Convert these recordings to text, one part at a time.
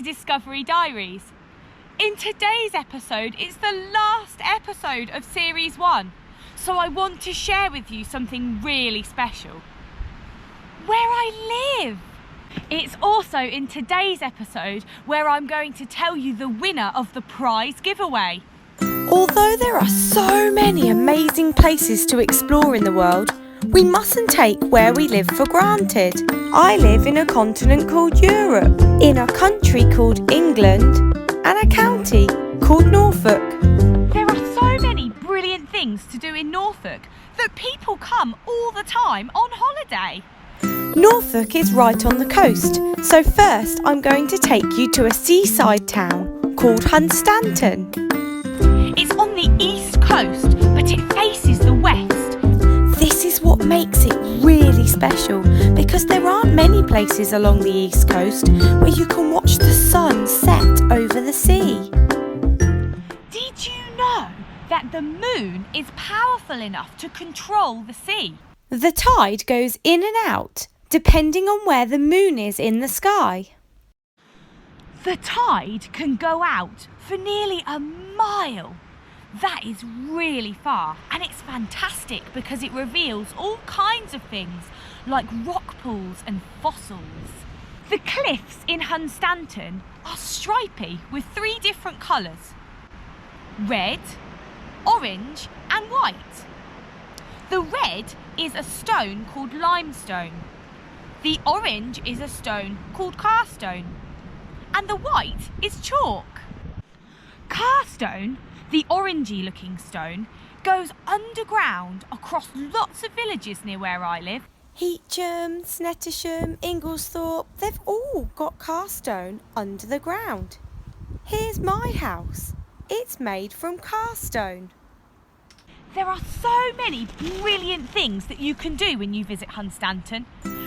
Discovery Diaries. In today's episode, it's the last episode of Series 1, so I want to share with you something really special. Where I live! It's also in today's episode where I'm going to tell you the winner of the prize giveaway. Although there are so many amazing places to explore in the world, we mustn't take where we live for granted. I live in a continent called Europe, in a country called England, and a county called Norfolk. There are so many brilliant things to do in Norfolk that people come all the time on holiday. Norfolk is right on the coast, so first I'm going to take you to a seaside town called Hunstanton. It's on the east coast, but it faces the west. This is what makes it really special, because there aren't many places along the east coast where you can watch the sun set over the sea. Did you know that the moon is powerful enough to control the sea? The tide goes in and out, depending on where the moon is in the sky. The tide can go out for nearly a mile. That is really far, and it's fantastic because it reveals all kinds of things like rock pools and fossils. The cliffs in Hunstanton are stripy with 3 different colours: red, orange and white. The red is a stone called limestone. The orange is a stone called carstone. And the white is chalk. Carstone, the orangey looking stone, goes underground across lots of villages near where I live. Heacham, Snettisham, Inglesthorpe, they've all got carstone under the ground. Here's my house. It's made from carstone. There are so many brilliant things that you can do when you visit Hunstanton.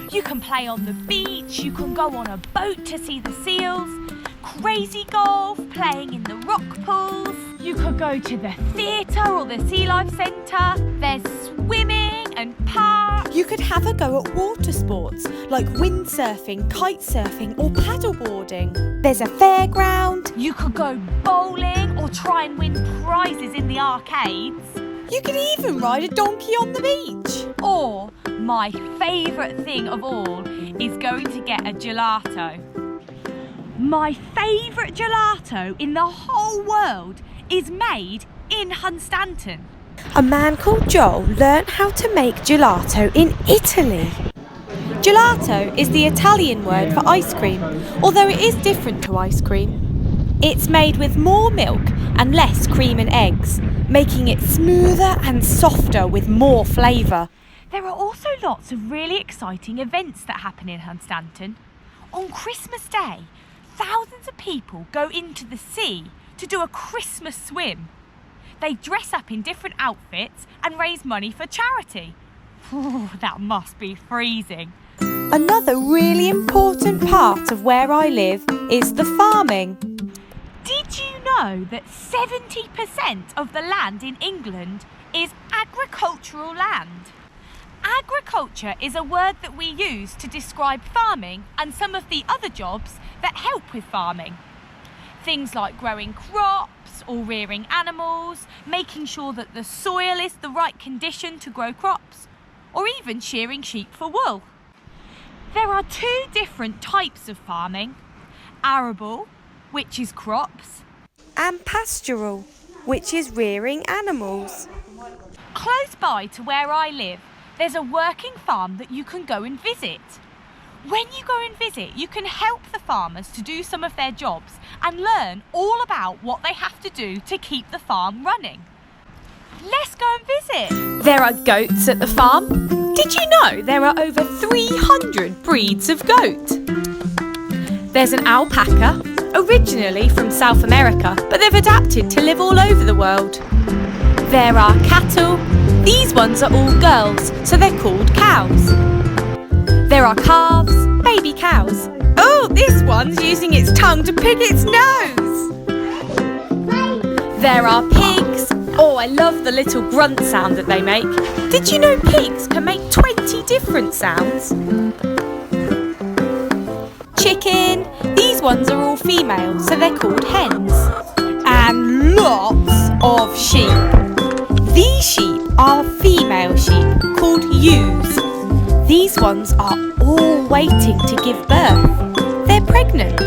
You can play on the beach, you can go on a boat to see the seals, crazy golf, playing in the rock pools. You could go to the theatre or the Sea Life Centre. There's swimming and parks. You could have a go at water sports like windsurfing, kite surfing or paddleboarding. There's a fairground. You could go bowling or try and win prizes in the arcades. You could even ride a donkey on the beach. Or, my favourite thing of all is going to get a gelato. My favourite gelato in the whole world is made in Hunstanton. A man called Joel learnt how to make gelato in Italy. Gelato is the Italian word for ice cream, although it is different to ice cream. It's made with more milk and less cream and eggs, making it smoother and softer with more flavour. There are also lots of really exciting events that happen in Hunstanton. On Christmas Day, thousands of people go into the sea to do a Christmas swim. They dress up in different outfits and raise money for charity. Ooh, that must be freezing. Another really important part of where I live is the farming. Did you know that 70% of the land in England is agricultural land? Agriculture is a word that we use to describe farming and some of the other jobs that help with farming. Things like growing crops or rearing animals, making sure that the soil is the right condition to grow crops, or even shearing sheep for wool. There are 2 different types of farming: arable, which is crops, and pastoral, which is rearing animals. Close by to where I live, there's a working farm that you can go and visit. When you go and visit, you can help the farmers to do some of their jobs and learn all about what they have to do to keep the farm running. Let's go and visit. There are goats at the farm. Did you know there are over 300 breeds of goat? There's an alpaca, originally from South America, but they've adapted to live all over the world. There are cattle. These ones are all girls, so they're called cows. There are calves, baby cows. Oh, this one's using its tongue to pick its nose. There are pigs. Oh, I love the little grunt sound that they make. Did you know pigs can make 20 different sounds? Chicken. These ones are all female, so they're called hens. And lots of sheep. These sheep are female sheep, called ewes. These ones are all waiting to give birth. They're pregnant.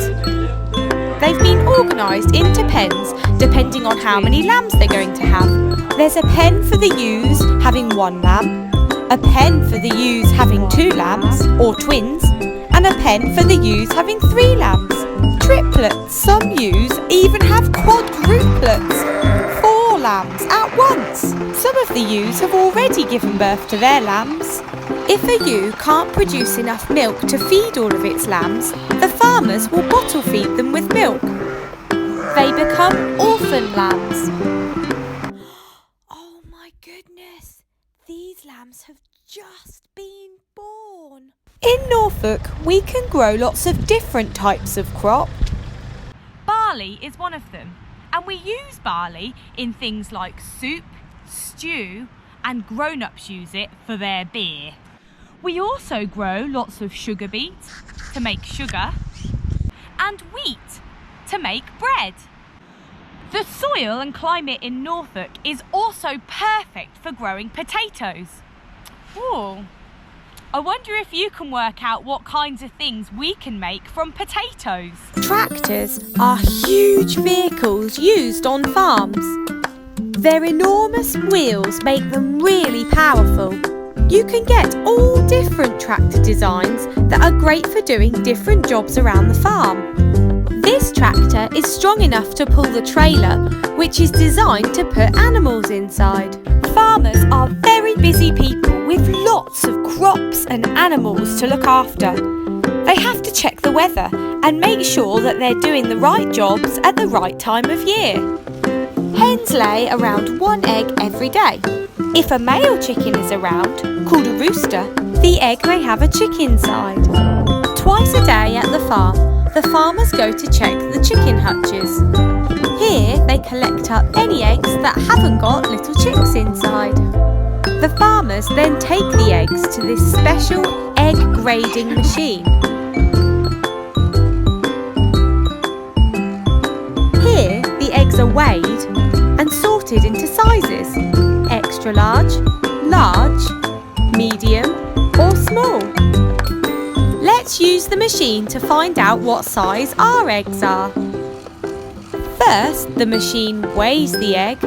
They've been organised into pens depending on how many lambs they're going to have. There's a pen for the ewes having 1 lamb, a pen for the ewes having 2 lambs, or twins, and a pen for the ewes having 3 lambs. Triplets, some ewes even have quadruplets, 4 lambs at once. Some of the ewes have already given birth to their lambs. If a ewe can't produce enough milk to feed all of its lambs, the farmers will bottle feed them with milk. They become orphan lambs. Oh my goodness, these lambs have just been born. In Norfolk, we can grow lots of different types of crop. Barley is one of them, and we use barley in things like soup, stew, and grown-ups use it for their beer. We also grow lots of sugar beets to make sugar and wheat to make bread. The soil and climate in Norfolk is also perfect for growing potatoes. Ooh, I wonder if you can work out what kinds of things we can make from potatoes. Tractors are huge vehicles used on farms. Their enormous wheels make them really powerful. You can get all different tractor designs that are great for doing different jobs around the farm. This tractor is strong enough to pull the trailer, which is designed to put animals inside. Farmers are very busy people with lots of crops and animals to look after. They have to check the weather and make sure that they're doing the right jobs at the right time of year. Hens lay around 1 egg every day. If a male chicken is around, called a rooster, the egg may have a chick inside. Twice a day at the farm, the farmers go to check the chicken hutches. Here they collect up any eggs that haven't got little chicks inside. The farmers then take the eggs to this special egg grading machine. Here the eggs are weighed and sorted into sizes: extra large, large, medium or small. Let's use the machine to find out what size our eggs are. First, the machine weighs the egg,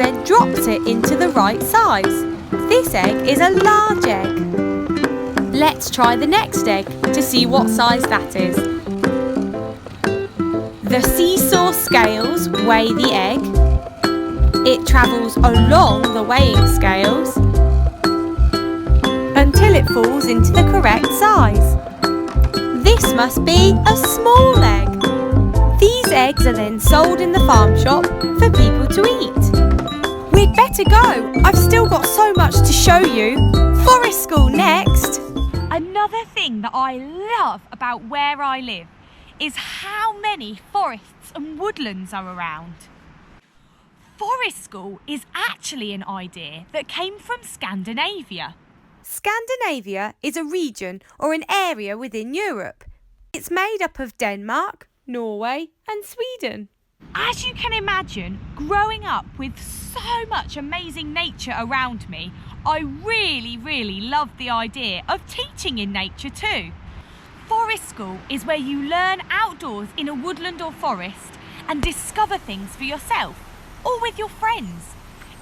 then drops it into the right size. This egg is a large egg. Let's try the next egg to see what size that is. The seesaw scales weigh the egg. It travels along the weighing scales until it falls into the correct size. This must be a small egg. These eggs are then sold in the farm shop for people to eat. We'd better go. I've still got so much to show you. Forest school next. Another thing that I love about where I live is how many forests and woodlands are around. Forest school is actually an idea that came from Scandinavia. Scandinavia is a region or an area within Europe. It's made up of Denmark, Norway and Sweden. As you can imagine, growing up with so much amazing nature around me, I really love the idea of teaching in nature too. Forest school is where you learn outdoors in a woodland or forest and discover things for yourself or with your friends.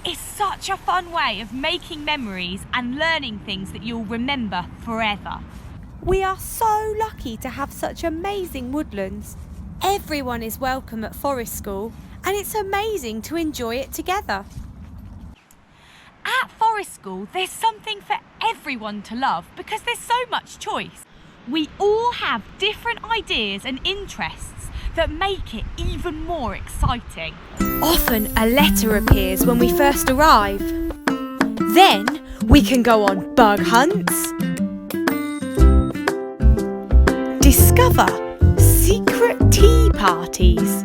It's such a fun way of making memories and learning things that you'll remember forever. We are so lucky to have such amazing woodlands. Everyone is welcome at Forest School and it's amazing to enjoy it together. At Forest School, there's something for everyone to love because there's so much choice. We all have different ideas and interests that make it even more exciting. Often a letter appears when we first arrive. Then we can go on bug hunts, discover secret tea parties.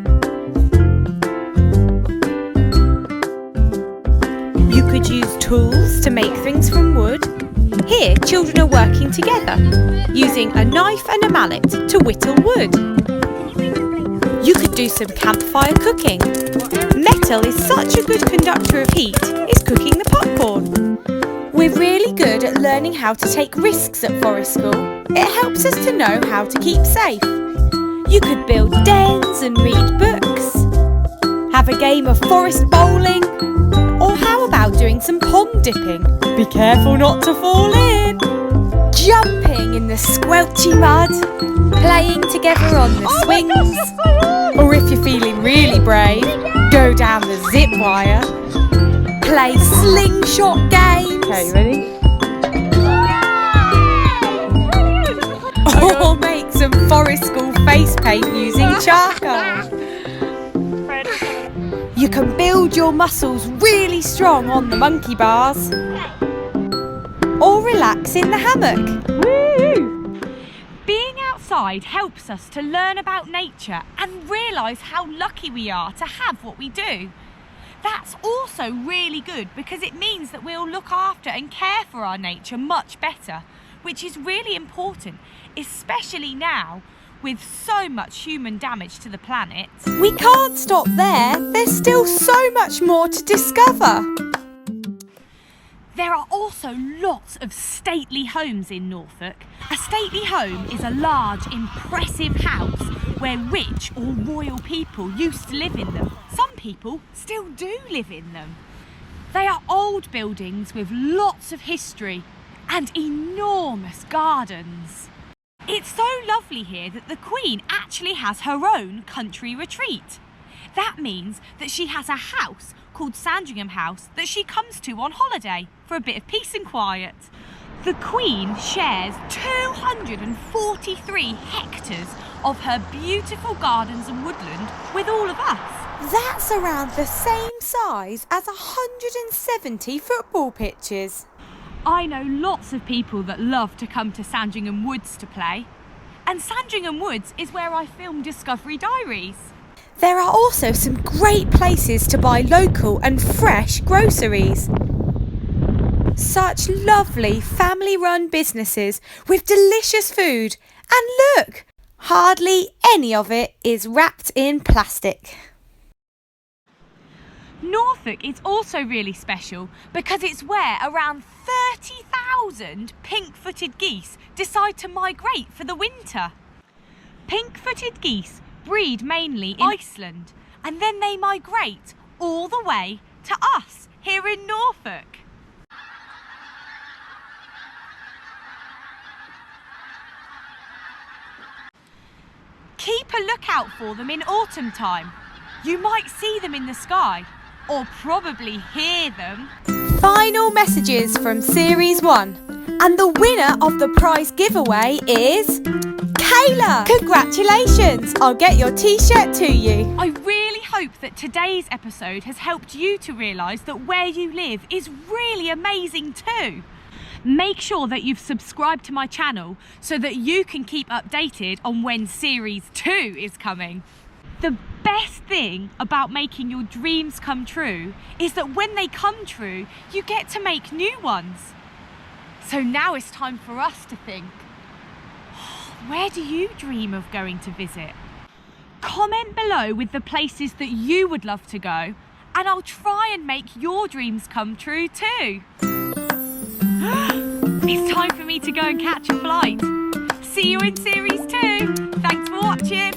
You could use tools to make things from wood, Here, children are working together, using a knife and a mallet to whittle wood. You could do some campfire cooking. Metal is such a good conductor of heat, it's cooking the popcorn. We're really good at learning how to take risks at forest school. It helps us to know how to keep safe. You could build dens and read books, have a game of forest bowling, or how about doing some pond dipping? Be careful not to fall in. Jumping in the squelchy mud, playing together on the swings, or if you're feeling really brave, go down the zip wire, play slingshot games. Okay, ready? Or make some forest school face paint using charcoal. You can build your muscles really strong on the monkey bars. Or relax in the hammock. Woo! Being outside helps us to learn about nature and realise how lucky we are to have what we do. That's also really good because it means that we'll look after and care for our nature much better, which is really important, especially now with so much human damage to the planet. We can't stop there. There's still so much more to discover. There are also lots of stately homes in Norfolk. A stately home is a large, impressive house where rich or royal people used to live in them. Some people still do live in them. They are old buildings with lots of history and enormous gardens. It's so lovely here that the Queen actually has her own country retreat. That means that she has a house called Sandringham House that she comes to on holiday for a bit of peace and quiet. The Queen shares 243 hectares of her beautiful gardens and woodland with all of us. That's around the same size as 170 football pitches. I know lots of people that love to come to Sandringham Woods to play. And Sandringham Woods is where I filmed Discovery Diaries. There are also some great places to buy local and fresh groceries. Such lovely family-run businesses with delicious food. And look, hardly any of it is wrapped in plastic. Norfolk is also really special because it's where around 30,000 pink-footed geese decide to migrate for the winter. Pink-footed geese breed mainly in Iceland and then they migrate all the way to us here in Norfolk. Keep a lookout for them in autumn time. You might see them in the sky or probably hear them. Final messages from Series 1. And the winner of the prize giveaway is Kayla! Congratulations! I'll get your t-shirt to you. I really hope that today's episode has helped you to realise that where you live is really amazing too. Make sure that you've subscribed to my channel so that you can keep updated on when Series 2 is coming. The best thing about making your dreams come true is that when they come true, you get to make new ones. So now it's time for us to think, where do you dream of going to visit? Comment below with the places that you would love to go, and I'll try and make your dreams come true too. It's time for me to go and catch a flight. See you in Series 2. Thanks for watching.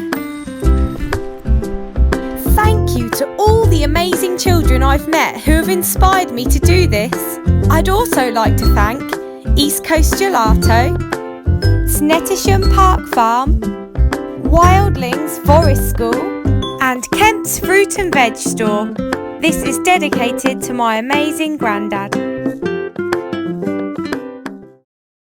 Thank you to all the amazing children I've met who have inspired me to do this. I'd also like to thank East Coast Gelato, Snettisham Park Farm, Wildlings Forest School and Kemp's Fruit and Veg Store. This is dedicated to my amazing granddad.